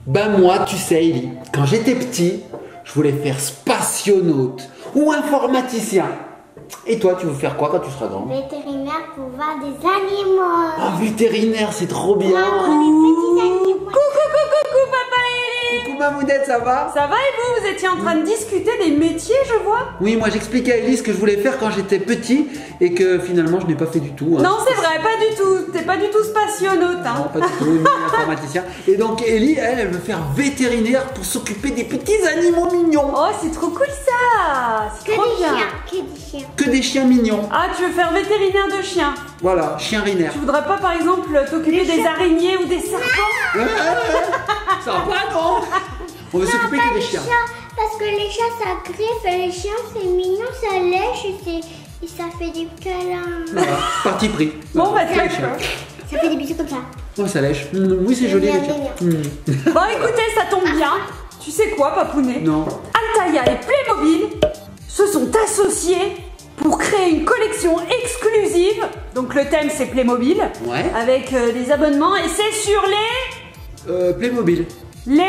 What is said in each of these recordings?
Ben moi, tu sais, Ellie, quand j'étais petit, je voulais faire spationaute ou informaticien. Et toi, tu veux faire quoi quand tu seras grand? Vétérinaire pour voir des animaux. Ah, vétérinaire, c'est trop bien. Pour les petits animaux. Coucou, papa Ellie. Coucou Mamounette, ça va? Ça va et vous? Vous étiez en train de discuter des métiers, je vois? Oui, moi j'expliquais à Ellie ce que je voulais faire quand j'étais petit et que finalement je n'ai pas fait du tout. Hein. Non, c'est vrai, pas du tout. T'es pas du tout spationaute, hein. Non, pas du tout, ni informaticien. Et donc Ellie, elle veut faire vétérinaire pour s'occuper des petits animaux mignons. Oh, c'est trop cool ça. C'est Que trop des bien. chiens. Que des chiens. Que des chiens mignons. Ah, tu veux faire vétérinaire de chiens? Voilà, chien rinaire. Tu voudrais pas, par exemple, t'occuper des araignées ou des serpents? Ça va pas, non? On veut s'occuper que des chiens. Parce que les chats ça griffe et les chiens c'est mignon, ça lèche et ça fait des câlins. Voilà, parti pris. Bon, bah, Voilà, d'accord. Ça fait des bisous comme ça. Oh, ça lèche. Oui, c'est joli. Bien, les chiens. bien. Bon, écoutez, ça tombe bien. Tu sais quoi, Papounet? Non. Altaïa et Playmobil se sont associés pour créer une collection exclusive. Donc le thème c'est Playmobil. Ouais. Avec des abonnements et c'est sur Playmobil. les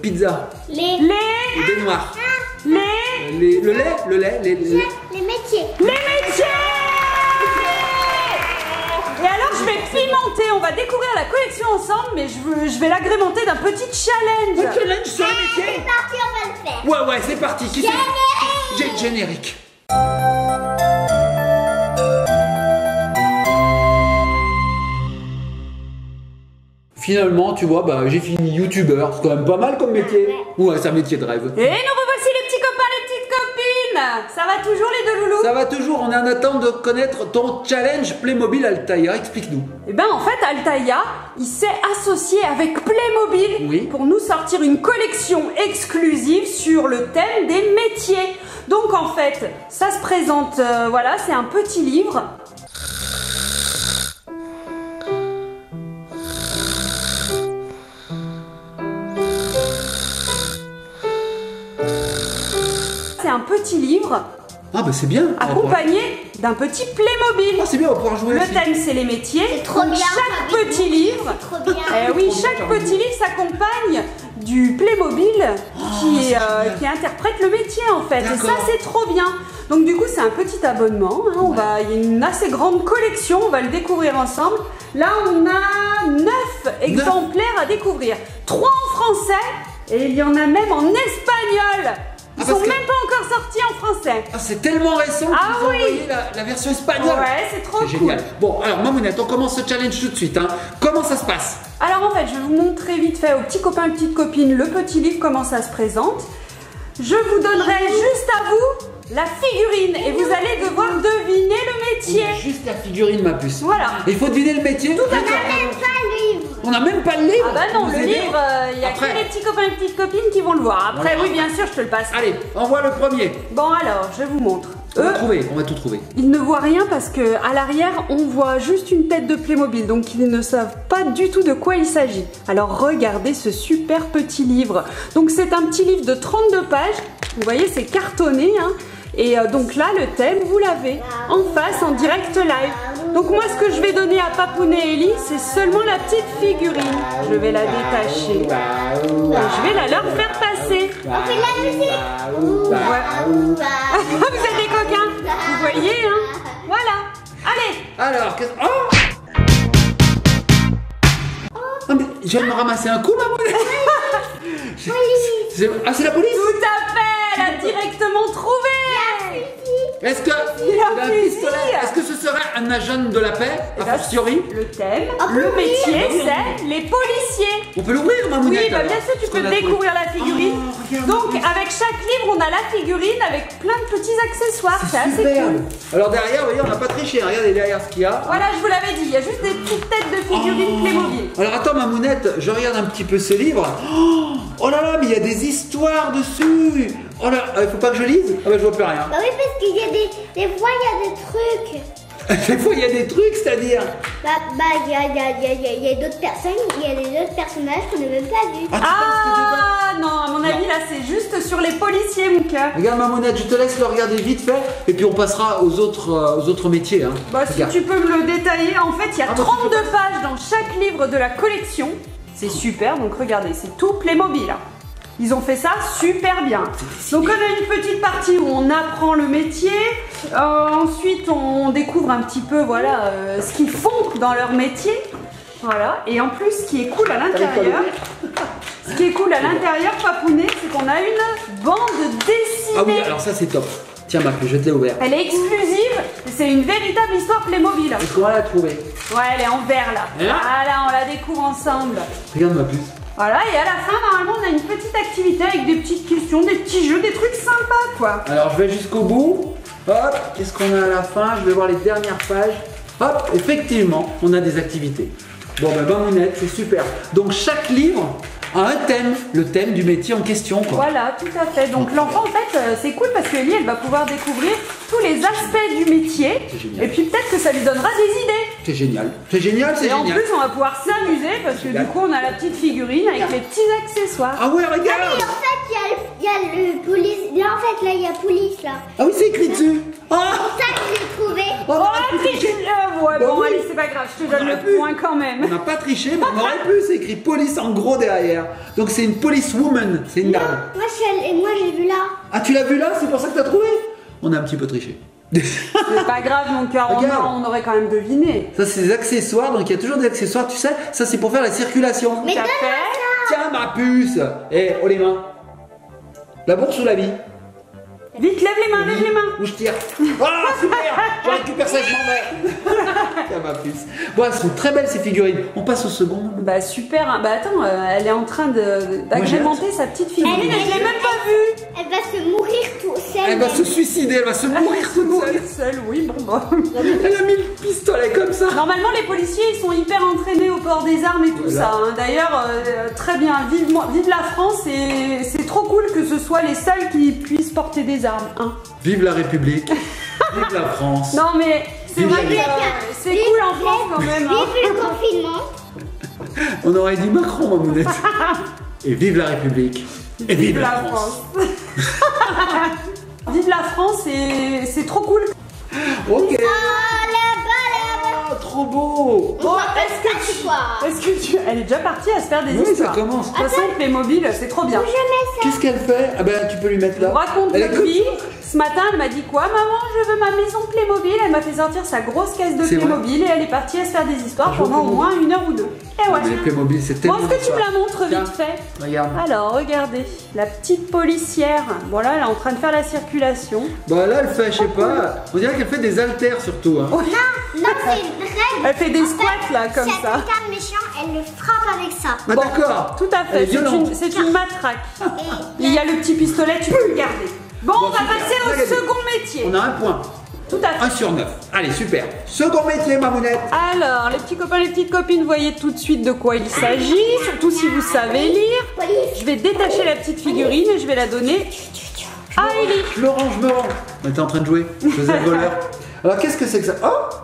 Pizza. Les Les noirs. les Le lait. métiers. métiers. Et alors je vais pimenter, on va découvrir la collection ensemble, mais je vais l'agrémenter d'un petit challenge. Challenge sur les C'est métiers. parti, on va le faire. Ouais, c'est parti. Qui c'est? Générique. Finalement, tu vois, bah, j'ai fini youtubeur. C'est quand même pas mal comme métier. Ouais, c'est un métier de rêve. Et nous revoici les petits copains, les petites copines. Ça va toujours les deux loulous? Ça va toujours, on est en attente de connaître ton challenge Playmobil Altaïa. Explique-nous. Eh ben en fait Altaïa, il s'est associé avec Playmobil Oui. pour nous sortir une collection exclusive sur le thème des métiers. Donc en fait, ça se présente, voilà, c'est un petit livre. C'est un petit livre Ah, bah c'est bien. accompagné d'un petit Playmobil. Ah, c'est bien, on va pouvoir jouer Le aussi. thème c'est les métiers. C'est trop Donc, bien, chaque ça, avec petit vous. livre. Trop bien. Eh oui, Trop chaque bien, petit livre s'accompagne du Playmobil qui interprète le métier en fait. Et ça D'accord. c'est trop bien. Donc du coup c'est un petit abonnement. Hein. Il y a une assez grande collection. On va le découvrir ensemble. Là on a 9 exemplaires à découvrir. 3 en français et il y en a même en espagnol. Ils Ah, sont parce que- même pas encore sortis en français. Ah, c'est tellement récent qu'ils Ah nous ont oui. envoyé la version espagnole. Ouais, c'est trop C'est cool. génial. Bon, alors Mamounette, on commence ce challenge tout de suite. Hein. Comment ça se passe? Alors en fait, je vais vous montrer vite fait aux petits copains et petites copines le petit livre, comment ça se présente. Je vous donnerai juste à vous la figurine et vous allez devoir deviner le métier. Juste la figurine, ma puce. Voilà. Et il faut deviner le métier. On n'a même pas le livre. On n'a même pas le livre. Ah bah non, Vous le aidez livre, il n'y a Après. que les petits copains et petites copines qui vont le voir. Après, Voilà. oui, bien sûr, je te le passe. Allez, envoie le premier. Bon alors, je vous montre. On va Eux, trouver, on va tout trouver. ils ne voient rien parce que à l'arrière, on voit juste une tête de Playmobil, donc ils ne savent pas du tout de quoi il s'agit. Alors regardez ce super petit livre. Donc c'est un petit livre de 32 pages. Vous voyez, c'est cartonné, hein. Et donc là, le thème, vous l'avez en face, en direct live. Donc moi, ce que je vais donner à Papounet et Ellie, c'est seulement la petite figurine. Je vais la détacher. Et je vais la leur faire passer. On fait la musique. Vous êtes des coquins, vous voyez, hein. Voilà. Allez. Alors, qu'est-ce... Oh Ah, mais je viens de me ramasser un coup, Mamounette. Ah, c'est la police. Tout à fait, elle a directement trouvé. Est-ce que Il a c'est un fusil. pistolet? Est-ce que ce serait un agent de la paix, a fortiori? Le thème, peut le l'ouvrir. métier, c'est les policiers. On peut l'ouvrir, Mamounette? Oui, bah bien sûr, tu Parce peux qu'on a trouvé. découvrir la figurine. Oh, regarde, Donc, regarde. avec chaque livre, on a la figurine avec plein de petits accessoires. C'est assez Superbe. cool. Alors derrière, vous voyez, on n'a pas triché. Regardez derrière ce qu'il y a. Voilà, je vous l'avais dit, il y a juste des petites têtes de figurines Playmobil. Alors attends, Mamounette, je regarde un petit peu ce livre. Oh là là, mais il y a des histoires dessus. Oh là, il faut pas que je lise? Ah bah je vois plus rien. Bah oui, parce qu'il y a des fois, il y a des trucs. Des fois, il y a des trucs, c'est-à-dire. Il y a d'autres personnes, il y a des autres personnages qu'on n'a même pas vus. Ah, tu penses que dedans- Ah non, à mon avis, là, c'est juste sur les policiers, mon cœur. Regarde, Mamounette, je te laisse le regarder vite fait, et puis on passera aux autres métiers. Hein. Bah, si Regarde. tu peux me le détailler, en fait, il y a Ah, bah, tu 32 peux pages dans chaque livre de la collection. C'est super, donc regardez, c'est tout Playmobil. Ils ont fait ça super bien. Donc on a une petite partie où on apprend le métier. Ensuite on découvre un petit peu voilà, ce qu'ils font dans leur métier. Voilà. Et en plus ce qui est cool à l'intérieur, Papounet, c'est qu'on a une bande dessinée. Ah oui, alors ça c'est top. Tiens ma puce, je te l'ai ouvert. Elle est exclusive, c'est une véritable histoire Playmobil. Et comment elle a trouvé? Ouais, elle est en vert là. Et là Voilà, on la découvre ensemble. Regarde ma puce. Voilà, et à la fin, normalement, on a une petite activité avec des petites questions, des petits jeux, des trucs sympas, quoi. Alors je vais jusqu'au bout. Hop, qu'est-ce qu'on a à la fin? Je vais voir les dernières pages. Hop, effectivement, on a des activités. Bon ben Mamounette, c'est super. Donc chaque livre a un thème, le thème du métier en question, quoi. Voilà, tout à fait. Donc l'enfant, en fait, c'est cool parce que Ellie, elle va pouvoir découvrir tous les aspects du métier. C'est génial. Et puis peut-être que ça lui donnera des idées. C'est génial. C'est génial, c'est Et en génial. plus, on va pouvoir s'amuser parce que du coup, on a la petite figurine avec les petits accessoires. Ah ouais, Ah regarde. oui, en fait, il y a le police. Là, en fait, là, il y a police, là. Ah oui, c'est écrit dessus. Ah C'est pour ça que je l'ai trouvé. on Oh, aurait pu la triche. tricher. Ouais, Bah bon, oui. allez, c'est pas grave, je te donne On aurait le pu. point quand même. On n'a pas triché, mais on aurait pu. C'est écrit police en gros derrière. Donc c'est une police woman, c'est une Non, dame. moi, j'ai vu là. Ah, tu l'as vu là? C'est pour ça que t'as trouvé? On a un petit peu triché. C'est pas grave, mon cœur, Regarde. on aurait quand même deviné. Ça, c'est des accessoires. Donc il y a toujours des accessoires, tu sais. Ça, c'est pour faire la circulation. Mais Tout à donne-moi fait. Tiens, ma puce. Eh, oh les mains. La bourse ou la vie? Vite, lève les mains, lève les mains. Où je tire? Ah, super. Je récupère ça, je m'en vais. Tiens, ma puce. Bon, elles sont très belles ces figurines. On passe au second. Bah super, hein. Bah attends, elle est en train d'agrémenter sa petite figurine et je l'ai même pas vue. Elle va se mourir tout seule. Elle va se suicider, elle va se mourir toute seule. Seule, oui, bon bah. Elle a mis le pistolet comme ça. Normalement, les policiers, ils sont hyper entraînés au port des armes et tout Voilà. ça. Hein. D'ailleurs, très bien, vive la France et c'est trop cool que ce soit les seuls qui puissent porter des armes. Hein. Vive la République. Vive la France. Non mais c'est Vive vrai la que vie. c'est cool en France quand même. Hein. Vive le confinement. On aurait dit Macron, ma mounette. Et vive la République. Et vive la France. Vive la France et c'est trop cool. Ok. Ah, là-bas. Ah, trop beau. Bon, Est-ce elle est déjà partie à se faire des Oui, ça histoires. commence. De toute façon, Playmobil, c'est trop bien. je mets ça? Qu'est-ce qu'elle fait? Ah ben, tu peux lui mettre là. On raconte Elle est notre comme vie. ça. Ce matin, elle m'a dit quoi? Maman, je veux ma maison Playmobil. Elle m'a fait sortir sa grosse caisse de C'est vrai. Playmobil et elle est partie à se faire des histoires Un jour pendant au moins 1 heure ou 2. Et ouais. Mais les Playmobil, c'est Bon, tellement est-ce que tu me d'histoires. la montres Tiens, vite fait? Regarde. Alors, regardez, la petite policière. Voilà, elle est en train de faire la circulation. Bah là, elle fait, je sais pas, on dirait qu'elle fait des haltères surtout. Hein. Non, c'est une règle. Elle fait des squats là, comme Si ça. elle quelqu'un de méchant, elle le frappe avec ça. Ah Bon, d'accord. Tout à Elle est fait, violente. c'est une matraque. Et Il y a le petit pistolet, tu peux le garder. Bon, on va super. passer au Regardez. second métier. On a un point. Tout à fait. 1 sur 9. Allez, super. Second métier, ma mounette. Alors, les petits copains, les petites copines, voyez tout de suite de quoi il s'agit, surtout si vous savez lire. police. Je vais détacher la petite figurine et je vais la donner à Ellie. Je me rends, je me rends. On était en train de jouer. Je faisais le voleur. Alors, qu'est-ce que c'est que ça? Oh,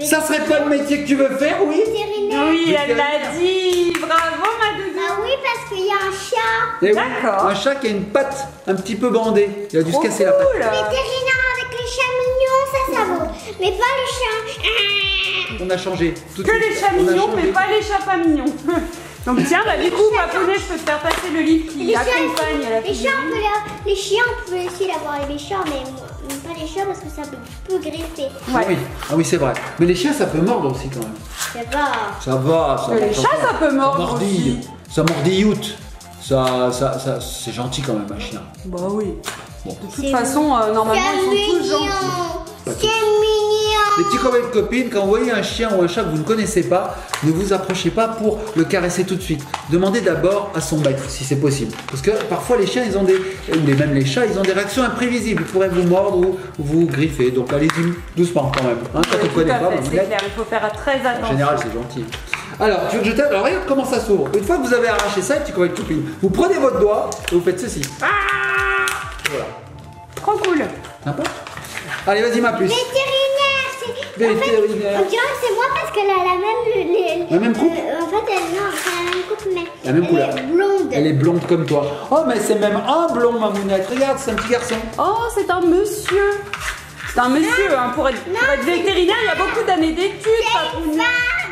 ça serait pas le métier que tu veux faire, oui? Vétérinaire. Oui, elle l'a dit. Bravo, ma doudou. Ah oui, parce qu'il y a un chat. Eh oui, D'accord. un chat qui a une patte un petit peu bandée. Il a dû se Trop casser la patte. cool. Vétérinaire avec les chats mignons, ça vaut. Mais pas les chats. On a changé. Tout de Que suite. les chats On a mignons, changé. mais pas les chats pas mignons. Donc tiens, bah du coup, Papounet, je peux te faire passer le livre qui Les chats, accompagne la les chats, figurine. les chiens, on peut aussi l'avoir avec les chats, mais pas les chats parce que ça peut griffer. Ah oui, ah oui c'est vrai. Mais les chiens, ça peut mordre aussi quand même. Ça va. Ça va, ça va. Les chats, ça peut mordre mordille. aussi. Ça mordilloute. Ça, c'est gentil quand même, un chien. Bah oui. Bon. De toute façon, normalement, ils sont tous gentils. C'est mignon. Les petits copains et copines, quand vous voyez un chien ou un chat que vous ne connaissez pas, ne vous approchez pas pour le caresser tout de suite. Demandez d'abord à son maître si c'est possible. Parce que parfois les chiens, ils ont même les chats, ils ont des réactions imprévisibles. Ils pourraient vous mordre ou vous griffer. Donc allez-y doucement quand même. Hein, quand on ne Tout connaît à pas, fait, vous c'est l'êtes. clair, il faut faire très En attention. général, c'est gentil. Alors, tu veux que je t'aide? Alors, regarde comment ça s'ouvre. Une fois que vous avez arraché ça, les petits copains et copines, vous prenez votre doigt et vous faites ceci. Ah voilà. Trop cool. Sympa. Allez, vas-y, ma puce. Vétérinaire, c'est. Vétérinaire. On dirait que c'est moi parce qu'elle a la même. La même coupe En fait, elle non, c'est la même coupe, mais. La même couleur. Elle est blonde. Elle est blonde comme toi. Oh, mais c'est même un blond, ma mounette. Regarde, c'est un petit garçon. Oh, c'est un monsieur. C'est un monsieur, hein, pour être vétérinaire, il y a beaucoup d'années d'études. Papounet.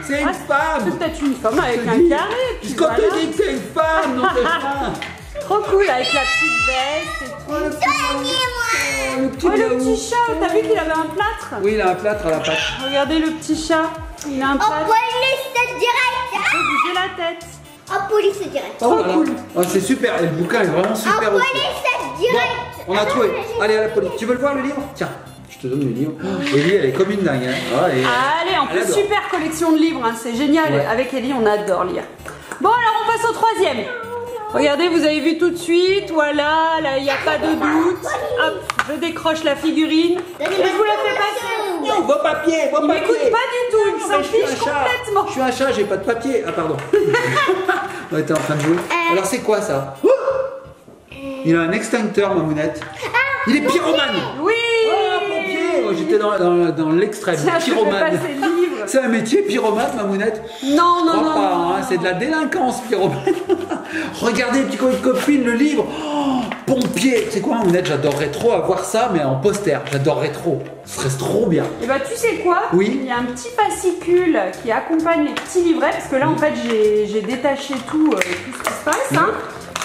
C'est une C'est femme. peut-être une femme avec un carré. Puis Quand voilà. tu dis que c'est une femme, non, c'est pas. Trop cool avec la petite veste et tout. Le petit Oh, le Miaou. petit chat, t'as vu qu'il avait un plâtre? Oui, il a un plâtre à la patte. Regardez le petit chat, il a un En plâtre. police direct. Il peut bouger la tête. En police direct. Oh, voilà. Oh, c'est super. Et le bouquin est vraiment En super aussi. police Bon, direct. on a trouvé. Allez à la police. Tu veux le voir le livre? Tiens, je te donne le livre. Ellie, elle est comme une dingue. Hein. Ah, et, Allez, en elle plus, adore. super collection de livres, hein, c'est génial. Ouais. Avec Ellie, on adore lire. Bon, alors on passe au troisième. Regardez, vous avez vu tout de suite, voilà, là, il n'y a pas de doute. Hop, je décroche la figurine et je vous la fais passer. Non, vos papiers, vos Il papiers. m'écoute pas du tout, il s'en Mais je suis fiche un chat. complètement. Je suis un chat, j'ai pas de papier. Ah, pardon. On était en train de jouer. Alors, c'est quoi ça? Oh, il a un extincteur, Mamounette. Il est pyromane. Oui. Oh, pompier. Oh, j'étais dans l'extrême. Tiens, je te fais Pyromane. passer le livre. C'est un métier, pyromane, Mamounette? Non, Je non, crois non, pas, non, hein, non. c'est de la délinquance, pyromane. Regardez, petit copine, le livre. Oh, pompier. C'est quoi, Mamounette? J'adorerais trop avoir ça, mais en poster. J'adorerais trop. Ce serait trop bien. Et bah tu sais quoi? Oui. Il y a un petit fascicule qui accompagne les petits livrets parce que là en fait j'ai détaché tout, tout ce qui se passe. Hein.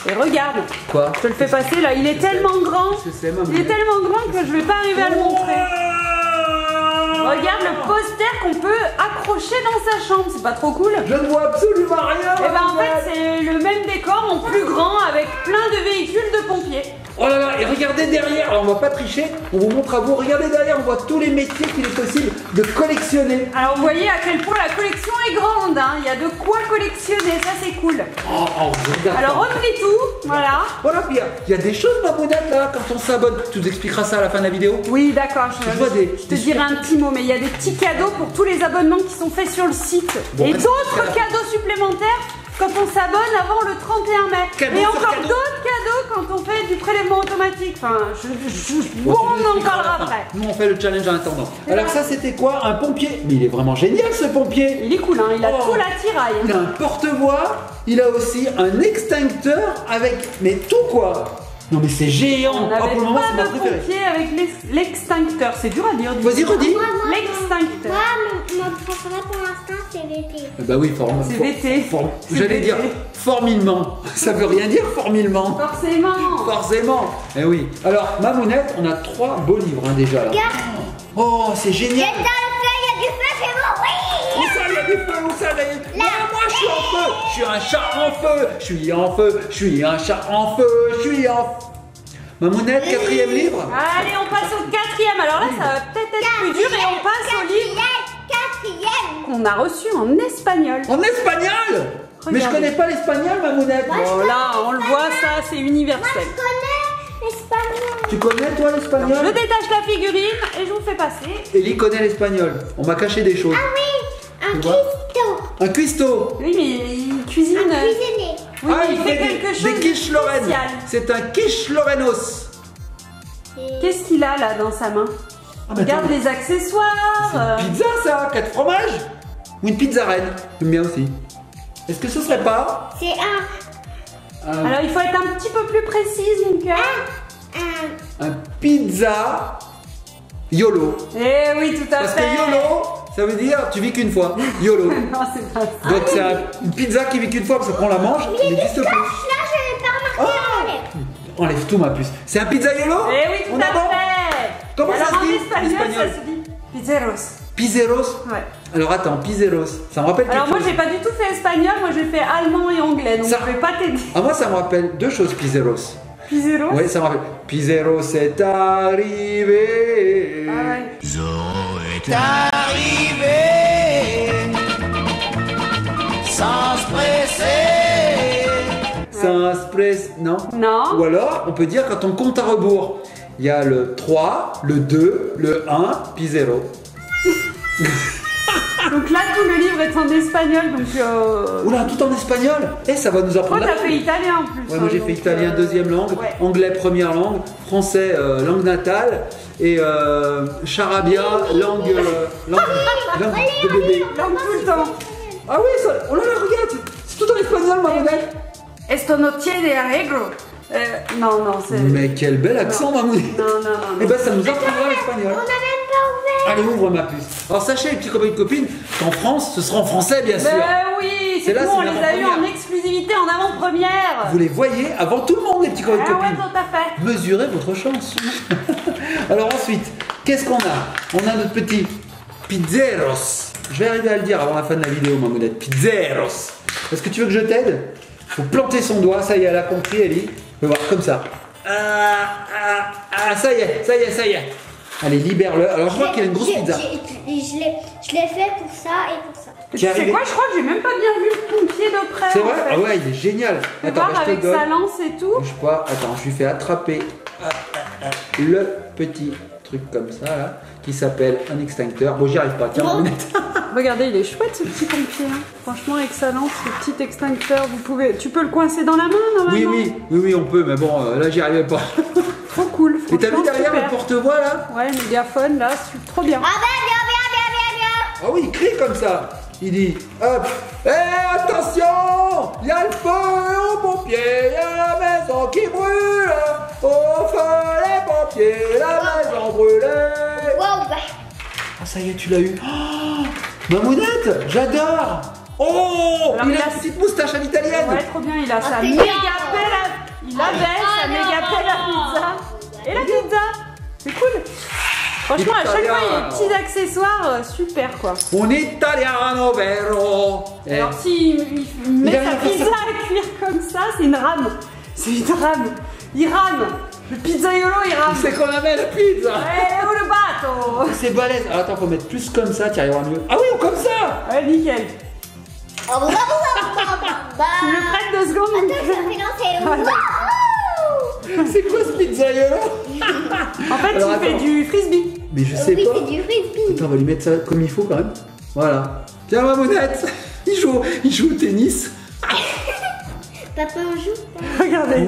Et regarde, Quoi? je te le fais passer là, il est tellement grand. Qu'est-ce que c'est, maman? Il est tellement grand que je vais pas arriver à le montrer. Regarde le poster qu'on peut accrocher dans sa chambre, c'est pas trop cool? Je ne vois absolument rien. Et bah en fait c'est le même décor en plus grand avec plein de véhicules de pompiers. Oh là là, et regardez derrière, alors on va pas tricher, on vous montre à vous, regardez derrière, on voit tous les métiers qu'il est possible de collectionner. Alors vous voyez à quel point la collection est grande, hein. Il y a de quoi collectionner, ça c'est cool. Oh, regarde. Alors replie tout, voilà. Voilà, puis il y a des choses, Mamounette, là, quand on s'abonne. Tu nous expliqueras ça à la fin de la vidéo? Oui, d'accord, Je vois des je te dirai un petit mot, mais il y a des petits cadeaux pour tous les abonnements qui sont faits sur le site. Bon, et bah, d'autres c'est ça. cadeaux supplémentaires quand on s'abonne avant le 31 mai. Cadeaux et sur encore cadeaux. d'autres cadeaux quand on fait du prélèvement automatique. Enfin, bon, on en parlera après. Nous, on fait le challenge en attendant. Alors ça, c'était quoi? Un pompier. Mais il est vraiment génial, ce pompier. Il est cool, hein, il a Oh. tout l'attirail. Il a un porte-voix, il a aussi un extincteur avec... Mais tout, quoi. Non, mais c'est géant. On Oh, n'avait pour le moment, c'est pas ma de préférée. pompier avec l'extincteur. C'est dur à dire. du Vas-y, coup. redis. L'extincteur. Moi, mon préféré pour l'instant, c'est VT. Bah oui, C'est VT. C'est J'allais VT. dire formilement. Ça veut rien dire, formilement. Forcément. Forcément. Eh oui. Alors, Mamounette, on a 3 beaux livres hein, déjà là. Regarde. Oh, c'est génial. Il y a du feu, c'est bon, oui. Où ça, il y a du feu, où ça, il y a du... Moi, je suis en feu. Je suis un chat en feu. Je suis en feu. Je suis un chat en feu. Je suis en... Mamounette, 4e livre. Allez, on passe au 4e. Alors là, ça va peut-être être plus dur et on passe au livre Quatrième. qu'on a reçu en espagnol. En espagnol. Mais je Regardez. connais pas l'espagnol, Mamounette. Bon, là, on le voit, ça, c'est Moi, universel. je connais l'espagnol. Tu connais, toi, Je l'espagnol? détache la figurine et je vous fais passer. Ellie connaît l'espagnol. On m'a caché des choses. Ah oui, un Tu vois cuistot. Un cuistot. Oui, mais il cuisine. Un cuisinier. Oui, mais il fait quelque chose des de quiches Lorraine. spécial. C'est un quiche Lorenos. Qu'est-ce qu'il a là dans sa main? Ah, mais Regarde attends. les accessoires. C'est une pizza, ça, 4 fromages. Ou une pizza reine. J'aime bien aussi. Est-ce que ce serait pas C'est un Alors il faut être un petit peu plus précise, mon cœur. un pizza YOLO? Eh oui, tout à Parce que fait. YOLO, ça veut dire tu vis qu'une fois. YOLO. Non, c'est pas ça. Donc c'est une pizza qui vit qu'une fois parce qu'on la mange, il n'existe plus. Là, je n'ai pas remarqué. Enlève tout ma puce. C'est un pizza YOLO? Eh oui, tout On à est bon? fait. Comment Alors, ça se dit, en espagnol, l'espagnol ça se dit pizzeros. Pizzeros? Ouais. Alors attends, Pizzeros. Ça me rappelle quelque Alors moi chose. j'ai pas du tout fait espagnol, moi j'ai fait allemand et anglais, donc Ça- je vais pas t'aider. Ah, moi ça me rappelle 2 choses, Pizzeros. Pizzeros. Oui, ça me rappelle. Pizzeros est arrivé. Ah ouais. est arrivé sans se presser. Ça se presse, non? Non. Ou alors, on peut dire quand on compte à rebours. Il y a le 3, le 2, le 1, puis 0. Donc là tout le livre est en espagnol, donc. Oula, tout en espagnol. Eh, ça va nous Toi apprendre. t'as fait italien en plus. Ouais, moi hein, j'ai fait donc, italien deuxième langue, ouais. anglais première langue, français langue natale et charabia langue de bébé. Langue tout le temps. Ah oui, ça, oh là là, regarde, c'est tout en espagnol, ma modèle. Esto no tiene arreglo. Non, non, c'est... Mais quel bel accent, Mamounette. Non, non, non. Eh ben, ça nous apprendra l'espagnol. On n'a même pas ouvert. Allez, ouvre ma puce. Alors, sachez, les petits copains et copines, qu'en France, ce sera en français, bien sûr. Oui, C'est c'est là, nous, c'est on les a eu en exclusivité, en avant-première. Vous les voyez avant tout le monde, les petits copains et Ah ouais, copines. tout à fait. Mesurez votre chance. Alors ensuite, qu'est-ce qu'on a? On a notre petit pizzeros. Je vais arriver à le dire avant la fin de la vidéo, Mamounette. Pizzeros. Est-ce que tu veux que je t'aide? Faut planter son doigt. Ça y est, elle a compris, Ellie. On va voir, comme ça. Ça y est, ça y est, ça y est. Allez, libère-le. Alors je vois qu'il y a une grosse pizza. Je l'ai fait pour ça et pour ça. Tu sais quoi, je crois que j'ai même pas bien vu ton pied de près. C'est en vrai? fait. Ah ouais, il est génial. Tu vois, bah, je te avec le donne. sa lance et tout. Bouge pas. Attends, je lui fais attraper le petit truc comme ça, là, qui s'appelle un extincteur. Bon, j'y arrive pas. Tiens, Mamounette. Regardez, il est chouette ce petit pompier. Hein. Franchement, avec sa lance, ce petit extincteur, tu peux le coincer dans la main normalement. Oui, on peut, mais bon, là, j'y arrivais pas. Trop cool. Et t'as vu franchement, derrière super. le porte-voix, là? Ouais, le mégaphone là, trop bien. Ah ben, bien. Ah oui, il crie comme ça. Il dit, hop, attention, il y a le feu aux pompiers, il y a la maison qui brûle. Au feu les pompiers, la maison brûlée. Wow, bah. Ah, ça y est, tu l'as eu. Oh, Mamounette, j'adore. Oh, Alors, il il a a- une petite moustache à l'italienne. Ouais, trop bien, il a sa c'est méga bien. pelle. Il avait sa méga pelle à pizza. Et la pizza. C'est cool. Franchement, à chaque fois, il y a des petits accessoires super quoi. Un italiano vero. Eh, Alors, s'il met a sa rien fait pizza à cuire comme ça, c'est une rame. C'est une rame. Il rame. Le pizzaiolo, il rame. c'est qu'on avait la pizza. Eh, où le bateau? C'est balèze. Alors, attends, faut mettre plus comme ça, tu arriveras mieux. Ah oui, ou comme ça. Ouais, nickel. Oh, bah. Tu me le prêtes 2 secondes? Attends, je vais lancer. Wow. C'est quoi ce pizzaiolo? En fait, Alors, il fait attends. du frisbee. Mais je sais Oui, pas. c'est du frisbee. Attends, on va lui mettre ça comme il faut quand même. Voilà. Tiens, Mamounette, il joue au tennis. Papa, on joue. Regardez.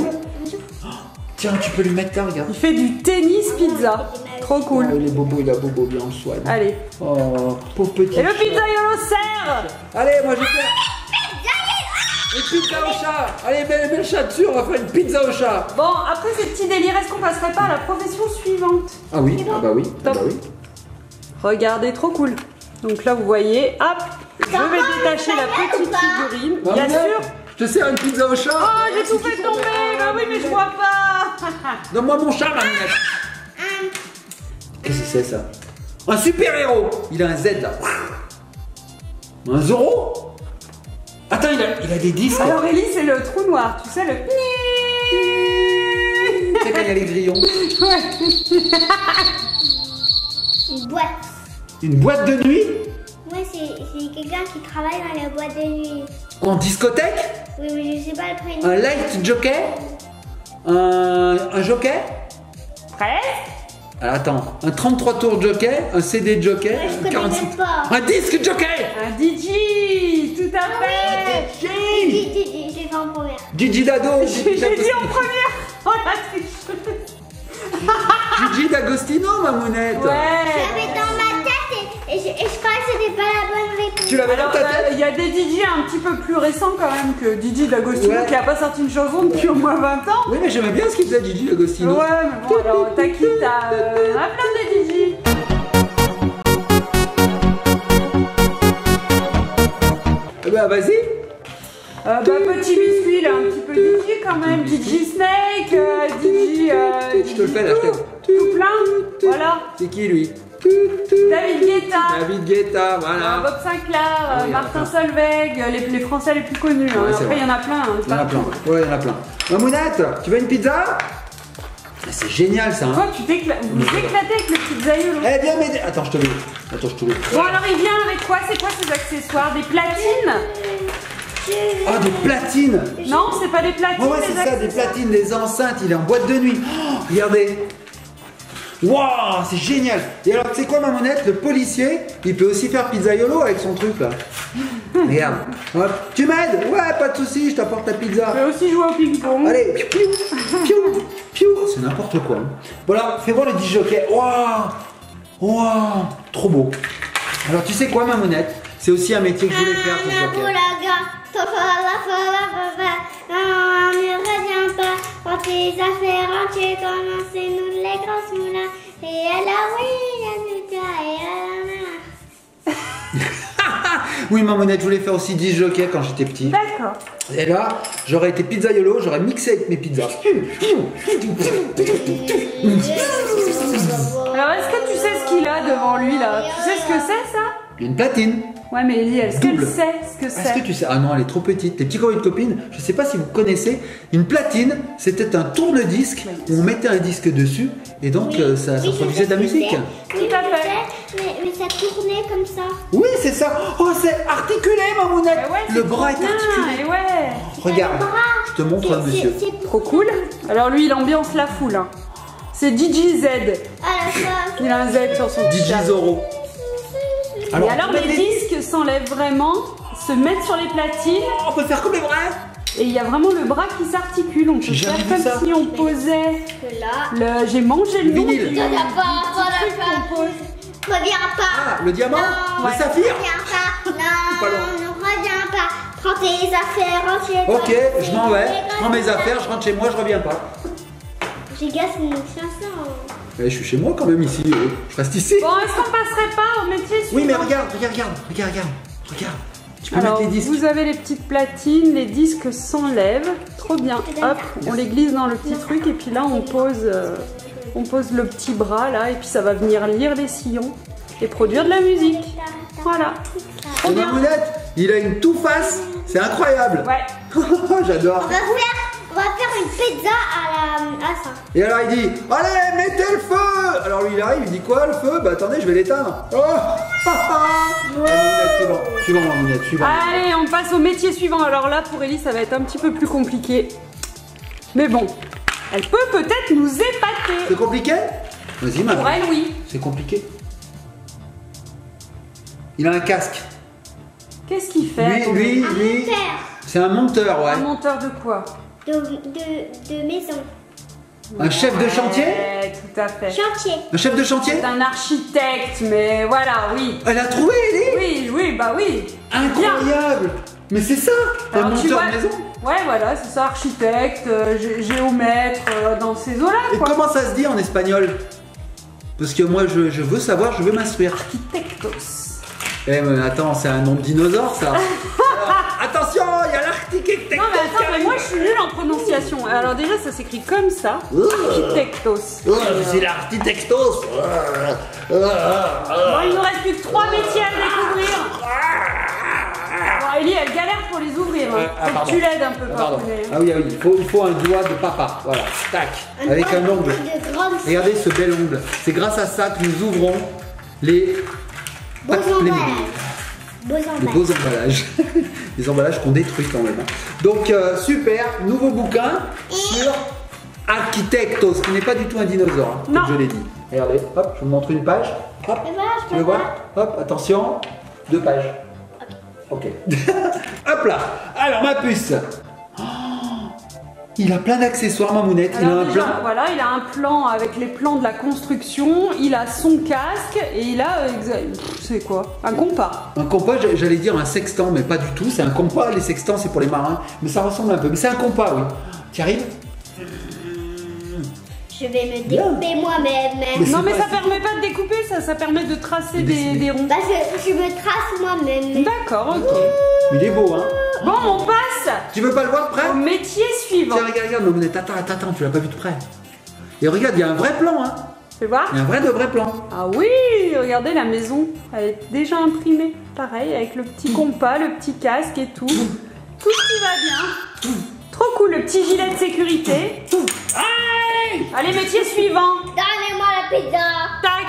Tiens, tu peux lui mettre là, regarde. Il fait du tennis pizza. Trop Oh, cool. il est bobo, il a bobo bien en soigne. Allez. Oh, pauvre petit. Et le chat. pizzaiolo sert. Allez, moi j'ai fait. Une pizza au chat. Allez, mets le chat dessus, on va faire une pizza au chat. Bon, après ces petits délires, est-ce qu'on passerait pas à la profession suivante? Ah oui, ah bah oui, ah Top. bah oui. Regardez, trop cool. Donc là, vous voyez, hop, je vais détacher la petite figurine. Bien Mamounette, sûr. je te sers une pizza au chat. Oh, j'ai tout fait tomber. Bah oui, mais je vois pas. Donne-moi mon chat, Mamounette. Qu'est-ce que c'est ça? Un super-héros. Il a un Z là. Un Zoro. Attends, il a des disques. Alors, Ellie, c'est le trou noir. Tu sais, le... C'est quand il y a les grillons. Ouais. Une boîte. Une boîte de nuit? Ouais, c'est quelqu'un qui travaille dans la boîte de nuit. En discothèque? Oui, mais je sais pas le prénom. Un light jockey? Un jockey? Prêt? Alors attends, un 33 tours jockey, un CD jockey, Ouais, je un connais 46 même pas. un disque jockey. Un DJ. Tout à fait. Gigi J'ai fait en première. Gigi Dado, J'ai dit en première. Oh la tricheuse. Gigi D'Agostino, Mamounette. Ouais. J'avais dans ma tête et je crois que c'était pas la bonne réponse. Tu l'avais dans Alors, ta tête? il y a des DJ un petit peu plus récents quand même que Didi D'Agostino Ouais. qui a pas sorti une chanson depuis au moins 20 ans. Oui, mais j'aimais bien ce qu'il faisait Gigi D'Agostino. Ouais, mais bon, alors t'as qui? T'as plein de DJ. Eh ben vas-y. Petit biscuit, là, un petit peu DJ quand même. DJ Snake, DJ. Je te le fais là, je t'aime. Tout plein. Voilà. C'est qui lui? David Guetta. David Guetta, voilà. Bob Sinclair, Ah oui, Martin enfin. Solveig, les Français les plus connus. Hein. Ouais, c'est Après, vrai. il y en a plein. Hein, Il y en a plein. Ouais, il y en a plein. Mamounette, tu veux une pizza? Ah, c'est génial ça. Hein. Toi, vous éclatez avec le pizzaïolo. Eh bien, m'aider. Attends, je te l'ouvre. Attends, je te l'ouvre. Bon, alors il vient avec quoi? C'est quoi ces accessoires? Des platines? Ah, des platines. Non, c'est pas des platines. Ouais, c'est ça, des platines, des enceintes. Il est en boîte de nuit. Oh, regardez. Waouh, c'est génial. Et alors, tu sais quoi, Mamounette? Le policier, il peut aussi faire pizzaiolo avec son truc là. Regarde. Hop. Tu m'aides? Ouais, pas de soucis, je t'apporte ta Je pizza. peux aussi jouer au ping-pong. Allez, piou, piou, piou, piou. C'est n'importe quoi. Hein. Voilà, fais voir le disjockey. Waouh, waouh, trop beau. Alors, tu sais quoi, Mamounette? C'est aussi un métier que je voulais faire, disjockey. Ne reviens pas quand tu tes affaires, tu commences nous les grosses moulins. Et à la oui, et à la Oui, Mamounette, je voulais faire aussi 10 jockeys quand j'étais petit. D'accord. Et là, j'aurais été pizzaiolo, j'aurais mixé avec mes pizzas. Alors, est-ce que tu sais ce qu'il a devant lui là? Tu sais ce que c'est ça? Une platine. Ouais, mais Ellie, est-ce qu'elle Double. sait ce que Est-ce c'est? que tu sais? Ah non, elle est trop petite. Tes petits copains et copines, je sais pas si vous connaissez. Une platine, c'était un tourne-disque où on mettait un disque dessus et donc ça produisait de la musique. Oui, Tout à fait. mais ça tournait comme ça. Oui, c'est ça. Oh, c'est articulé, Mamounette. Eh ouais, Le bras est trop bien, articulé. et ouais. Regarde, Le bras. je te montre, monsieur. C'est Trop cool. Alors lui, il ambiance la foule. Hein. C'est DJ Z. Il a un Z sur son DJ t-shirt. Zorro. Et alors on peut les mettre disques s'enlèvent vraiment, se mettent sur les platines on peut faire comme les vrais. et il y a vraiment le bras qui s'articule. On peut J'ai faire jamais vu comme ça. si on posait que là. le. J'ai mangé le nom vinyle. du Ça n'a petit pas, truc qu'on pose. reviens pas. Ah, le diamant, Non, le saphir. Reviens pas. Pas loin. Non, ne reviens pas. Prends tes affaires, rentre chez toi. Ok, je m'en vais. Je prends mes affaires, je rentre chez moi, je reviens pas. Les gars, c'est une chanson. Je suis chez moi quand même ici. Je reste ici. Bon, est-ce qu'on passerait pas au métier suivant? Oui, mais regarde. Tu peux Alors, mettre les disques. vous avez les petites platines, les disques s'enlèvent. Trop bien. Hop, on les glisse dans le petit truc et puis là, on pose le petit bras là et puis ça va venir lire les sillons et produire de la musique. Voilà. Trop Et bien. Mamounette, il a une tout-face. C'est incroyable. Ouais. J'adore. On va faire une pizza à ça. Et alors il dit, allez, mettez le feu. Alors lui il arrive, il dit quoi le feu? Bah attendez, je vais l'éteindre. Oh. Suivant, Mamounette, suivant. Allez, on passe au métier suivant. Alors là, pour Ellie, ça va être un petit peu plus compliqué. Mais bon, elle peut peut-être nous épater. C'est compliqué? Vas-y, Pour Maman. elle, oui. C'est compliqué. Il a un casque. Qu'est-ce qu'il fait? Lui, Monteur c'est un monteur, ouais. Un monteur de quoi? de maison. Un chef de chantier? Ouais, tout à fait. Chantier. Un chef de chantier? C'est un architecte, mais voilà, oui. Elle a trouvé, Ellie? Oui, bah oui. Incroyable! Mais c'est ça, un Alors, tu monteur vois- de maison. Ouais, voilà, c'est ça, architecte, géomètre, dans ces eaux-là, Et quoi. comment ça se dit en espagnol? Parce que moi, je veux savoir, je veux m'instruire. Architectos. Eh mais attends, c'est un nom de dinosaure ça. Alors, attention, il y a l'architecte. Non, mais attends, mais moi je suis nulle en prononciation. Alors, déjà, ça s'écrit comme ça. Architectos. C'est l'architectos. Bon, il nous reste plus que 3 métiers à découvrir. Bon, Ellie, elle galère pour les ouvrir. Hein. Faut que pardon. tu l'aides un peu, Pardon. papounet. Ah oui, il faut un doigt de papa. Voilà, tac, avec un ongle. De grandes Regardez ce bel ongle. C'est grâce à ça que nous ouvrons les beaux les emballages. beaux emballages. Les emballages qu'on détruit quand même. Donc super, nouveau bouquin sur Architectos, qui n'est pas du tout un dinosaure, hein, Non. comme je l'ai dit. Regardez, hop, je vous montre une page. Hop, Et voilà, je tu veux peux voir? Hop, attention, 2 pages. Ok. Hop là. Alors ma puce. Oh, il a plein d'accessoires, Mamounette. Il a Alors un déjà, plan. voilà, il a un plan avec les plans de la construction, il a son casque et il a, c'est quoi? Un compas. Un compas, j'allais dire un sextant, mais pas du tout. C'est un compas. Les sextants, c'est pour les marins, mais ça ressemble un peu. Mais c'est un compas, oui. Tu arrives? Je vais me découper moi-même. Mais Non, c'est mais pas- ça permet pas de découper, ça permet de tracer des ronds. Bah, je me trace moi-même. D'accord, ok. Il est beau, hein. Bon, on passe Tu veux pas le voir de près? au métier suivant. Tiens, regarde, Mamounette. Attends, tu l'as pas vu de près. Et regarde, il y a un vrai plan, hein. Fais voir. Il y a un vrai de vrai plan. Ah oui, regardez la maison, elle est déjà imprimée. Pareil, avec le petit compas, le petit casque et tout. Tout ce qui va bien. Trop cool, le petit gilet de sécurité. Allez, métier suivant. Donnez-moi la pizza. Tac.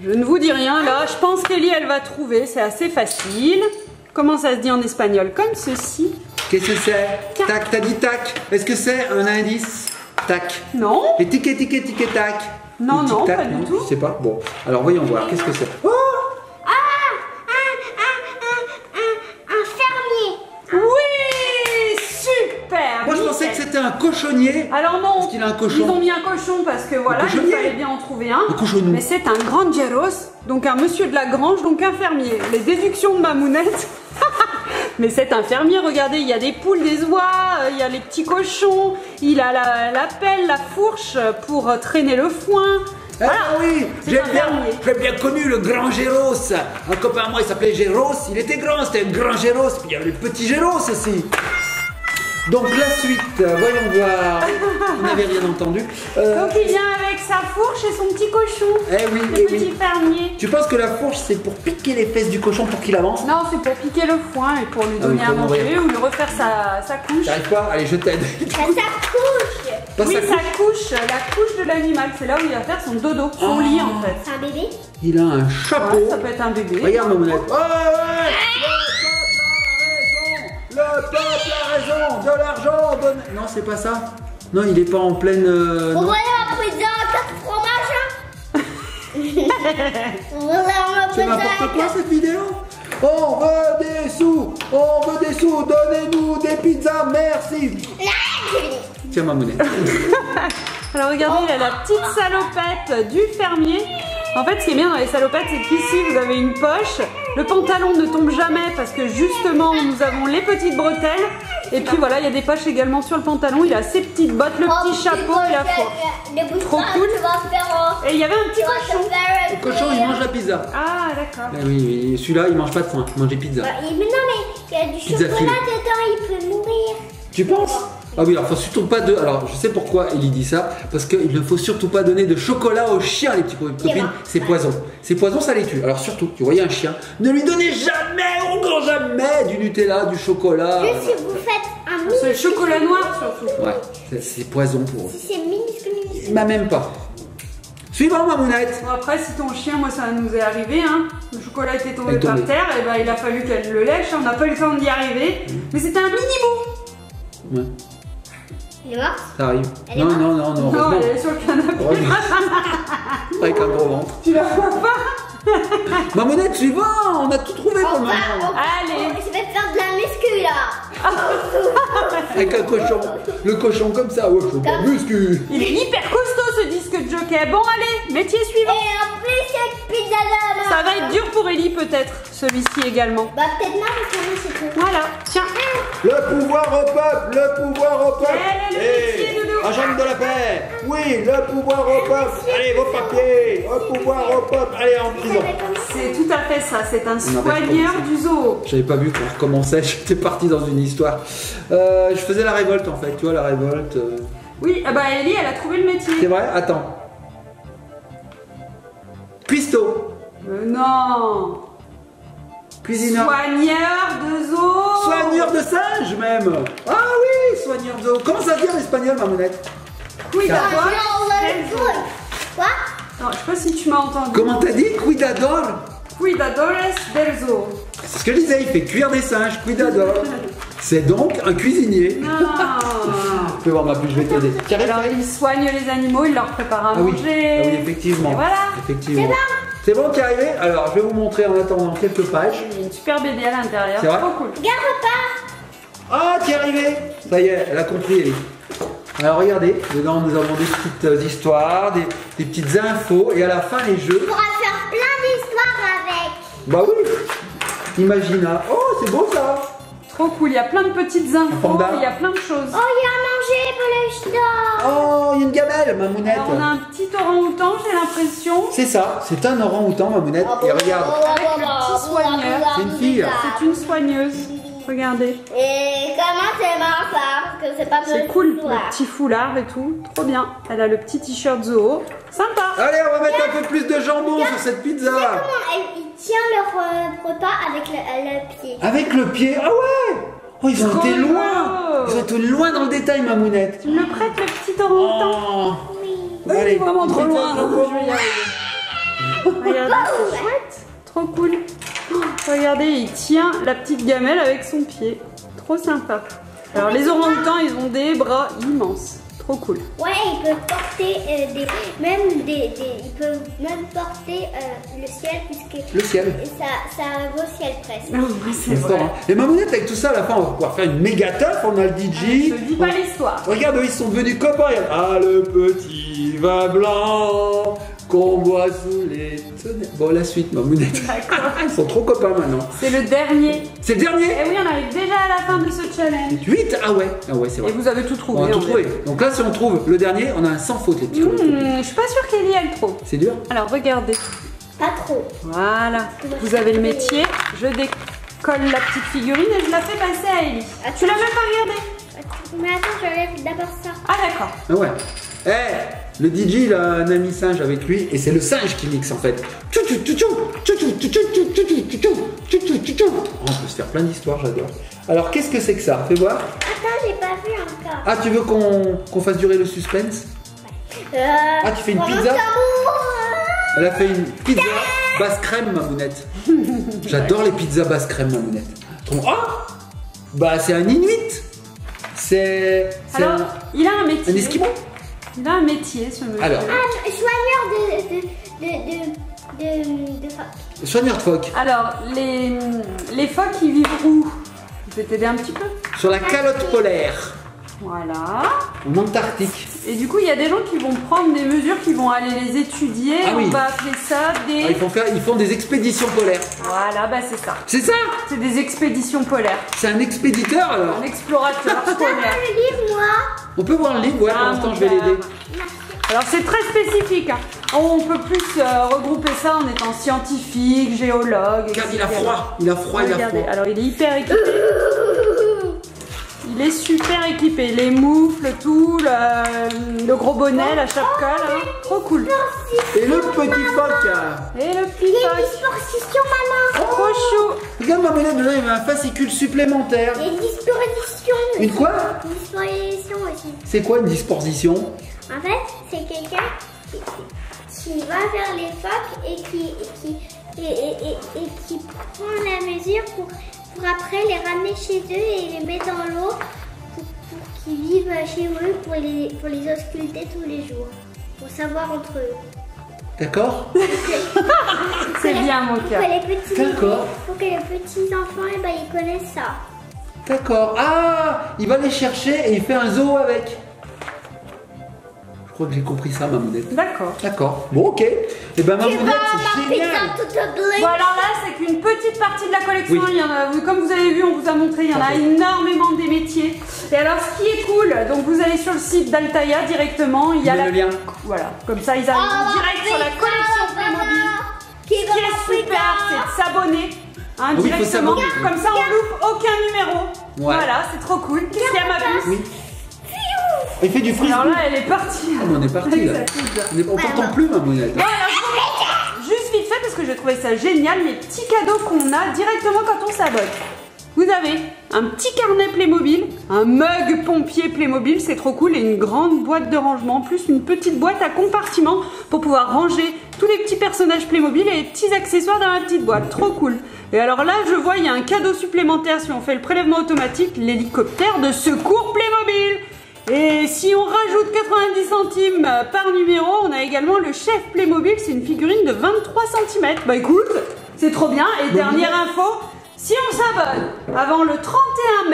Je ne vous dis rien là, je pense qu'Ellie elle va trouver, c'est assez facile. Comment ça se dit en espagnol? Comme ceci. Qu'est-ce que c'est? Tac, t'as dit tac. Est-ce que c'est un indice? Tac. Non. Et ticket, tac. Non, Ou non, tic-tac, pas du tout. Je sais pas. Bon, alors voyons voir. Qu'est-ce que c'est? Oh, Un fermier. Oui, super. moi je pensais que c'était un cochonnier. Alors non, Parce qu'il a un cochon. ils ont mis un cochon parce que voilà, il cochonnier. fallait bien en trouver un. Un cochonou. Mais c'est un granjeros, donc un monsieur de la grange, donc un fermier. Les déductions de Mamounette Mais c'est un fermier, regardez, il y a des poules, des oies, il y a les petits cochons, il a la pelle, la fourche pour traîner le foin. Voilà. Ah oui, C'est j'ai un fermier. bien connu le grand Géros. Un copain à moi, il s'appelait Géros. Il était grand, c'était un grand Géros. Puis il y avait le petit Géros aussi. Donc la suite, voyons voir. Vous n'avez rien entendu. Donc il vient avec sa fourche et son petit cochon. Eh oui, le eh petit oui. fermier. Tu penses que la fourche, c'est pour piquer les fesses du cochon pour qu'il avance? Non, c'est pour piquer le foin et pour lui Ah oui, donner à pour manger nourrir. ou lui refaire sa couche. T'arrives pas? Allez, je t'aide. Ça couche. Pas Oui, sa sa couche. couche, la couche de l'animal, c'est là où il va faire son dodo, son lit en fait. C'est un bébé. Il a un chapeau. Ouais, ça peut être un bébé. Regarde, mamounette. Ouais, ouais. Le peuple a raison. De l'argent. Non, c'est pas ça. Non, il est pas en pleine. On Non. voulait la pizza à 4 fromages. On voulait la C'est pizza n'importe quoi cette vidéo. On veut des sous. On veut des sous. Donnez-nous des pizzas. Merci. Tiens, mamounette. Alors regardez, il a la petite salopette du fermier. En fait, ce qui est bien dans les salopettes, c'est qu'ici, vous avez une poche. Le pantalon ne tombe jamais parce que justement, nous avons les petites bretelles. Et puis voilà, il y a des poches également sur le pantalon. Il a ses petites bottes, le petit chapeau et la fourche. Trop cool. Et il y avait un petit cochon. Le cochon, il mange la pizza. Ah, d'accord. Eh oui, celui-là, il mange pas de foin. Il mange des pizzas. Mais non, mais il y a du Pizza chocolat fille. dedans, il peut mourir. Tu penses? Ah oui, alors faut surtout pas de. Alors je sais pourquoi Ellie dit ça, parce qu'il ne faut surtout pas donner de chocolat aux chiens, les petits copines. C'est poison. C'est poison, ça les tue. Alors surtout, tu voyais un chien, ne lui donnez jamais, au grand jamais, du Nutella, du chocolat. Juste si vous faites un C'est le mini. chocolat noir surtout. Ouais, c'est poison pour eux. Si c'est minuscule. Il m'a même pas. Suivant, mamounette. Bon, après, si ton chien, moi ça nous est arrivé, hein, le chocolat était tombé Elle est par tombée. terre, et ben il a fallu qu'elle le lèche, on n'a pas eu le temps d'y arriver, mais c'était un mini bout. Ouais, Il est mort. ça arrive. Elle est Non, morte. non, non, non, Non, heureusement. elle est sur le canapé. Heureusement. Avec un gros ventre. Tu la vois pas? Mamounette, suivant, on a tout trouvé pour le moment. Allez. Je vais te faire de la muscu là. Avec un cochon. Le cochon comme ça, ouais, je veux pas muscu. Il est hyper costaud ce disque de jockey. Bon, allez, métier suivant. Et en plus, cette pizza là. Ça va être dur pour Ellie peut-être, celui-ci également. Bah, peut-être non, parce que moi, c'est tout. Voilà, tiens. Le pouvoir au peuple, le pouvoir au peuple. Quel est le métier, Doudou? Agent de la paix. Oui, le pouvoir au peuple. Allez, vos papiers. Le pouvoir au peuple. Allez, en prison. C'est tout à fait ça, c'est un On avait soigneur recommencé. du zoo. J'avais pas vu qu'on recommençait, j'étais parti dans une histoire. Je faisais la révolte en fait, tu vois la révolte. Oui, ah bah Ellie, elle a trouvé le métier. C'est vrai? Attends. Cuistot. Non. Cuisineur. Soigneur de zoo. Soigneur de singe même. Ah oui, soigneur de zoo. Comment ça se dit en espagnol, mamounette? Cuidador. Quoi? Non, je sais pas si tu m'as entendu. Comment t'as dit? Cuidador. Cuidadores del zoo. C'est ce que je disais, il fait cuire des singes, cuidador. C'est donc un cuisinier. Non. Tu peux voir ma puce, je vais t'aider. Tiens, reste. Alors il soigne les animaux, il leur prépare à Ah oui. manger. Ah oui, effectivement. Et voilà. Effectivement. C'est bon, tu es arrivé? Alors, je vais vous montrer en attendant quelques pages. Il y a une super BD à l'intérieur. C'est vrai? Trop cool. Regarde pas. Ah, tu es arrivé? Ça y est, elle a compris, Ellie. Alors, regardez, dedans, nous avons des petites histoires, des petites infos, et à la fin, les On jeux. pourra faire plein d'histoires avec. Bah oui, Imagina. Oh, c'est beau ça. Trop cool, il y a plein de petites infos, panda. il y a plein de choses. Oh, il y a à manger pour le chien. Oh, il y a une gamelle, mamounette. Alors, on a un petit orang-outan, j'ai l'impression. C'est ça, c'est un orang-outan, mamounette. Et regarde, petit soigneur. C'est une fille. C'est une soigneuse. Regardez. Et comment c'est marrant ça? Parce que c'est pas C'est cool, le petit foulard et tout. Trop bien. Elle a le petit t-shirt zoo. Sympa. allez, on va mettre un peu plus de jambon sur cette pizza. Comment il tient leur repas avec le pied? Avec le pied, ah ouais. Oh, ils ont Trop été loin. beau. Ils ont été loin dans le détail, mamounette. Tu me le prêtes, le petit orang-outan? Oh. Oui, Allez, vraiment trop pizza loin. jambon. Je vais y arriver. Regardez, c'est chouette. Trop cool. Oh, regardez, il tient la petite gamelle avec son pied. Trop sympa. Alors, les orang-outans, ils ont des bras immenses. Trop cool. Ouais, ils peuvent porter ils peuvent même porter le ciel puisque Le ciel. ça va au ciel presque. Non, c'est vrai. Les mamounettes, avec tout ça, à la fin, on va pouvoir faire une méga teuf. On a le DJ. Je te dis pas l'histoire. Regarde, eux, ils sont devenus copains. Regarde. Ah, le petit petit vin blanc qu'on boit sous les tonnerres. Bon, la suite, Mamounette. D'accord. Ils sont trop copains maintenant. C'est le dernier. C'est le dernier. Et oui, on arrive déjà à la fin de ce challenge. 8. Ah ouais, c'est Et vrai. vous avez tout trouvé. On a tout en fait. trouvé. Donc là, si on trouve le dernier, on a un sans faute, les petits copains. Je suis pas sûre qu'Ellie elle trouve. C'est dur. Alors regardez. Pas trop. Voilà. Vous avez le métier. Je décolle la petite figurine et je la fais passer à Ellie. Attends. Tu l'as même pas regardée? Mais attends, je lève d'abord ça. Ah d'accord. Ah ouais. Le DJ, il a un ami singe avec lui et c'est le singe qui mixe en fait. On peut se faire plein d'histoires, j'adore. Alors, qu'est-ce que c'est que ça? Fais voir. Attends, j'ai pas vu encore. Ah, tu veux qu'on fasse durer le suspense? Ah, tu fais une pendant pizza? ce temps, Elle a fait une pizza basse crème, Mamounette. J'adore les pizzas basse crème, Mamounette. Ah, bah c'est un Inuit. C'est Alors, il a un un métier. Esquimau. Il a un métier, ce monsieur. Alors, soigneur de phoques. soigneur de phoque. Alors, les phoques, ils vivent où? Je vais t'aider un petit peu. Sur la calotte polaire, Voilà. en Antarctique. Et du coup, il y a des gens qui vont prendre des mesures, qui vont aller les étudier. Ah oui. On va appeler ça des... Ah, ils font des expéditions polaires. Voilà, bah c'est ça. C'est ça? C'est des expéditions polaires. C'est un expéditeur alors? Un explorateur polaire. Le livre, moi. On peut voir le livre? Ouais, pour Ah, l'instant mon je vais père. l'aider. Alors c'est très spécifique. Hein. On peut plus regrouper ça en étant scientifique, géologue, etc. Regarde, il a froid. Il a froid, il a Regardez, froid. alors il est hyper équipé. Il est super équipé. Les moufles, tout, le gros bonnet, la chapka, là. Trop cool. Et le petit phoque. Et le petit Il y a une phoque. disposition, maman. Trop chou. Regarde ma monnaie, dedans il y avait un fascicule supplémentaire. Il y a une disposition. Une quoi? Une disposition aussi. C'est quoi une disposition? En fait, c'est quelqu'un qui va vers les phoques et qui prend la mesure pour après les ramener chez eux et les mettre dans l'eau pour qu'ils vivent chez eux pour les ausculter tous les jours. Pour savoir entre eux. D'accord? C'est bien mon cœur. D'accord. Pour que les petits enfants ils connaissent ça. D'accord. Ah, il va les chercher et il fait un zoo avec. Je crois que j'ai compris ça, Mamounette. D'accord. D'accord. Bon, ok. Et ben Mamounette, c'est génial. Bon alors là c'est qu'une petite partie de la collection, Oui. il y en a, comme vous avez vu, on vous a montré, il y en a Parfait. énormément des métiers. Et alors ce qui est cool, donc vous allez sur le site d'Altaïa directement, il y a Mets la... le lien. Voilà, comme ça ils arrivent direct sur la collection Playmobil. Ce qui est super, c'est de s'abonner hein, Oui, il faut directement, s'abonner. comme ça on loupe aucun numéro. Ouais. Voilà, c'est trop cool. Qu'est-ce qu'il y a ma puce? Oui. Il fait du frisbee. Alors là elle est partie. Ah, mais on est parti là. Avec sa pizza. On t'entend plus, Mamounette. Bon, alors, juste vite fait parce que j'ai trouvé ça génial, les petits cadeaux qu'on a directement quand on s'abonne. Vous avez un petit carnet Playmobil, un mug pompier Playmobil, c'est trop cool, et une grande boîte de rangement, plus une petite boîte à compartiment pour pouvoir ranger tous les petits personnages Playmobil et les petits accessoires dans la petite boîte. Trop cool. Et alors là, je vois, il y a un cadeau supplémentaire si on fait le prélèvement automatique, l'hélicoptère de secours Playmobil. Et si on rajoute 90 centimes par numéro, on a également le chef Playmobil, c'est une figurine de 23 cm. Bah écoute, c'est trop bien. Et dernière info, si on s'abonne avant le 31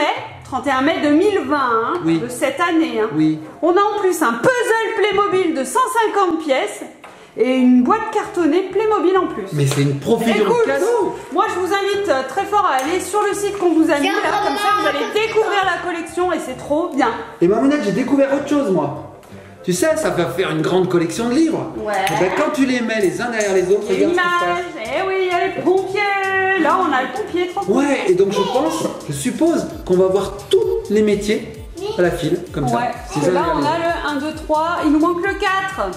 mai 2020, hein, Oui. de cette année, hein, Oui. on a en plus un puzzle Playmobil de 150 pièces et une boîte cartonnée Playmobil en plus. Mais c'est une profusion de Écoute, cadeaux. moi je vous invite très fort à aller sur le site qu'on vous a mis là, comme ça vous allez découvrir la collection et c'est trop bien. Et Mamounette, j'ai découvert autre chose, moi. Tu sais, ça va faire une grande collection de livres. Ouais. Et ben, quand tu les mets les uns derrière les autres, Et regarde ce qui se passe. l'image, eh oui, il y a les pompiers. Là on a le pompier, trop cool. Ouais, et donc je suppose qu'on va voir tous les métiers à la file, comme Ouais, ça. parce Les que uns là derrière on les a autres. le 1, 2, 3, il nous manque le 4.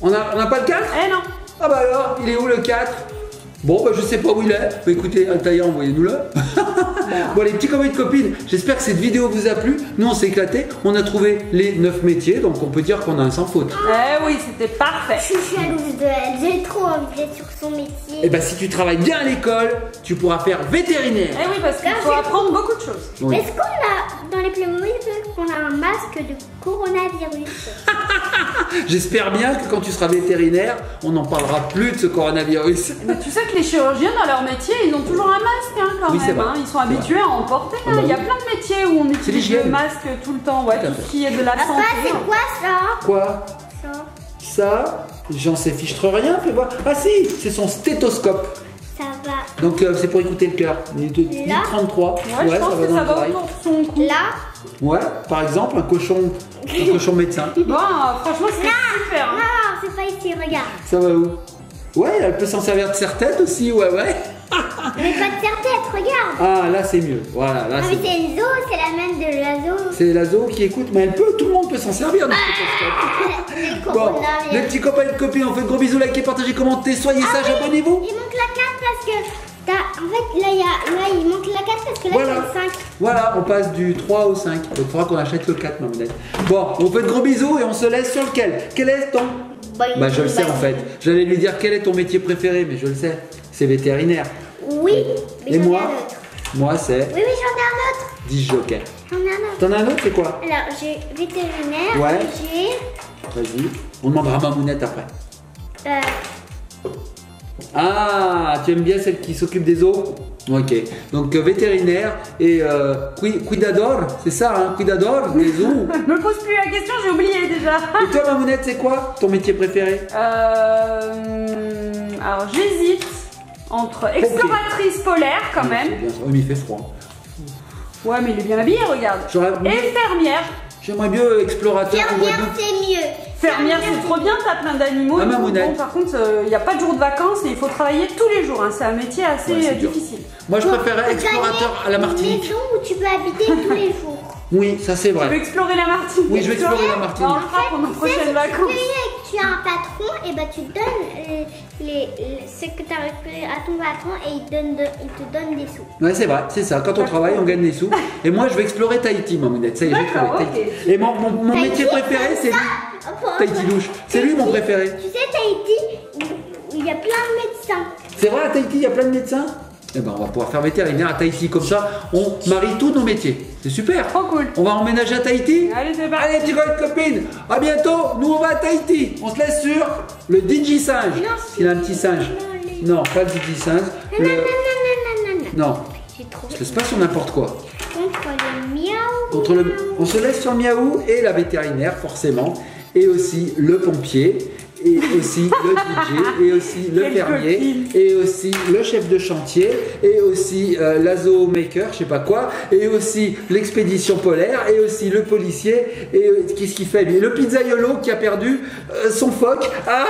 On n'a pas le 4? Eh non. Ah bah alors, il est où le 4? Bon, bah je sais pas où il est. Bah écoutez, Altaïa, envoyez-nous-le. Bon, les petits copains et copines, j'espère que cette vidéo vous a plu. Nous, on s'est éclaté. On a trouvé les 9 métiers, donc on peut dire qu'on a un sans faute. Eh oui, c'était parfait. Je suis jalouse de elle, j'ai trop envie d'être sur son métier. Et bah si tu travailles bien à l'école, tu pourras faire vétérinaire. Eh oui, parce qu'il faut apprendre beaucoup de choses. Oui. Est-ce qu'on a, dans les Playmobil, qu'on a un masque de coronavirus? J'espère bien que quand tu seras vétérinaire, on n'en parlera plus de ce coronavirus. Mais tu sais que les chirurgiens dans leur métier, ils ont toujours un masque hein, quand Oui, c'est même. vrai. Hein. Ils sont C'est habitués à en porter. Ah hein. bah Il y a oui. plein de métiers où on utilise l'hygiène. le masque tout le temps. Ouais, Tout à tout fait. ce qui est de la Papa, santé. c'est quoi ça? Quoi? Ça. Ça, j'en sais fichtre rien, fais voir. Ah si, c'est son stéthoscope. Ça va. Donc c'est pour écouter le cœur. Là 33. Ouais, je pense que ça va autour de son cou. Là. Ouais, par exemple, un cochon médecin. Bon, franchement, c'est super. Hein. Non, c'est pas ici, regarde. Ça va où? Ouais, elle peut s'en servir de serre-tête aussi, ouais. Mais pas de serre-tête, regarde. Ah, là c'est mieux. Voilà, là Ah, c'est. mais c'est une zoo, c'est la même de l'oiseau. C'est la zo qui écoute, mais tout le monde peut s'en servir de stéthoscope. Bon, les petits copains et copines, on fait de gros bisous, likez, partagez, commentez, soyez sages, abonnez-vous. Il manque la 4 parce que en fait là il manque la 4 parce que là Voilà. c'est le 5. Voilà, on passe du 3 au 5. Donc il faudra qu'on achète le 4, Mamounette. Bon, on fait de gros bisous et on se laisse sur lequel? Quel est ton... Bah je le sais en fait. J'allais lui dire quel est ton métier préféré, mais je le sais. C'est vétérinaire. Oui, mais Et j'en ai moi un autre. Moi c'est Oui, mais j'en ai un autre. 10 jokers. J'en ai un autre. T'en as un autre, c'est quoi? Alors j'ai vétérinaire, Ouais. j'ai Vas-y. On demandera à Mamounette après. euh, Ah, tu aimes bien celle qui s'occupe des os? Ok. Donc vétérinaire et cuidador, c'est ça, hein? Cuidador des os. Me pose plus la question, j'ai oublié déjà. Et toi, Mamounette, c'est quoi ton métier préféré? Alors j'hésite entre exploratrice polaire quand C'est même. bien ça. Oui, mais il fait froid. Ouais, mais il est bien habillé, regarde. J'aurais- Et fermière. J'aimerais mieux explorateur en fermière Guadeloupe. c'est mieux. Fermière, c'est trop bien, t'as plein d'animaux. Ah, et tout. Mamounette. Bon, par contre, il n'y a pas de jour de vacances et il faut travailler tous les jours. Hein. C'est un métier assez Ouais, c'est dur. difficile. Moi, je Faut préférais explorateur gagner à la une Martinique. maison où tu peux habiter tous les jours. Oui, ça c'est Tu veux vrai. explorer la Martinique? Oui, je vais explorer la Bah, Martinique. on le fera pour nos prochaines vacances. Tu as un patron, et bah tu donnes ce que tu as récupéré à ton patron et il te donne des sous. Ouais, c'est vrai, c'est ça. Quand on travaille, on gagne des sous. Et moi, je vais explorer Tahiti, Mamounette. Ça y est, j'ai trouvé D'accord, Tahiti. ok. Et mon métier préféré, c'est lui. Tahiti douche. C'est lui mon préféré. Tu sais, Tahiti, il y a plein de médecins. C'est vrai, à Tahiti, il y a plein de médecins. Eh ben, on va pouvoir faire vétérinaire à Tahiti. Comme ça, on marie tous nos métiers. C'est super. Trop cool. On va emménager à Tahiti. Allez, c'est parti. Allez, petits copains et copines, à bientôt. Nous, on va à Tahiti. On se laisse sur le Digi singe. Il a un petit singe. Non, pas le Digi singe. Non, non, non, non, non, non. Non, J'ai trop. on se laisse pas sur n'importe quoi. Contre le miaou. On se laisse sur Miaou et la vétérinaire, forcément. Et aussi le pompier. Et aussi le DJ. Et aussi le Quelle fermier. copine. Et aussi le chef de chantier. Et aussi la zoomaker, je sais pas quoi. Et aussi l'expédition polaire. Et aussi le policier. Et qu'est-ce qu'il fait lui? Le pizzaiolo qui a perdu son phoque. Ah